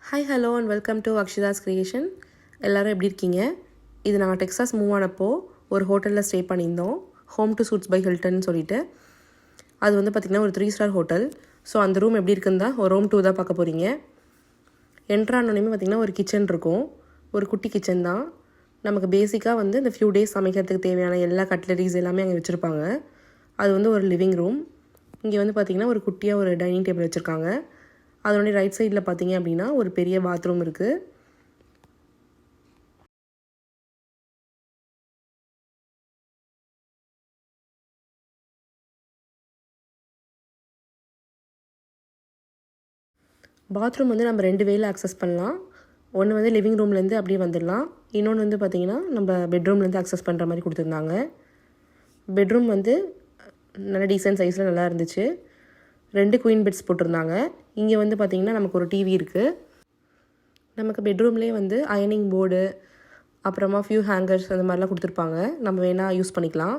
Hi hello and welcome to Akshita's creation. எல்லோரும் எப்படி இருக்கீங்க? இது நாங்கள் டெக்ஸாஸ் மூவ் ஆனப்போ ஒரு ஹோட்டலில் ஸ்டே பண்ணியிருந்தோம். Home two suites by Hilton சொல்லிட்டு. அது வந்து பார்த்திங்கன்னா ஒரு 3 ஸ்டார் ஹோட்டல். ஸோ அந்த ரூம் எப்படி இருக்குன்னு தான் ஒரு ரூம் 2 தான் பார்க்க போகிறீங்க. என்ட்ரானோடனே பார்த்திங்கன்னா ஒரு கிச்சன் இருக்கும். ஒரு குட்டி கிச்சன் தான். நமக்கு பேசிக்காக வந்து இந்த ஃபியூ டேஸ் சமைக்கிறதுக்கு தேவையான எல்லா கட்லரிஸ் எல்லாமே அங்கே வச்சுருப்பாங்க. அது வந்து ஒரு லிவிங் ரூம். இங்கே வந்து பார்த்திங்கன்னா ஒரு குட்டியாக ஒரு டைனிங் டேபிள் வச்சுருக்காங்க. அதனுடைய ரைட் சைடில் பார்த்தீங்க அப்படின்னா ஒரு பெரிய பாத்ரூம் இருக்குது. பாத்ரூம் வந்து நம்ம 2 வேல ஆக்சஸ் பண்ணலாம். ஒன்று வந்து லிவிங் ரூம்லேருந்து அப்படியே வந்துடலாம். இன்னொன்று வந்து பார்த்திங்கன்னா நம்ம பெட்ரூம்லேருந்து ஆக்சஸ் பண்ணுற மாதிரி கொடுத்துருந்தாங்க. பெட்ரூம் வந்து நல்ல டீசென்ட் சைஸில் நல்லா இருந்துச்சு. 2 குயின் பெட்ஸ் போட்டிருந்தாங்க. இங்கே வந்து பார்த்திங்கன்னா நமக்கு ஒரு டிவி இருக்குது. நமக்கு பெட்ரூம்லேயே வந்து அயனிங் போர்டு, அப்புறமா ஃபியூ ஹேங்கர்ஸ் அந்த மாதிரிலாம் கொடுத்துருப்பாங்க. நம்ம வேணால் யூஸ் பண்ணிக்கலாம்.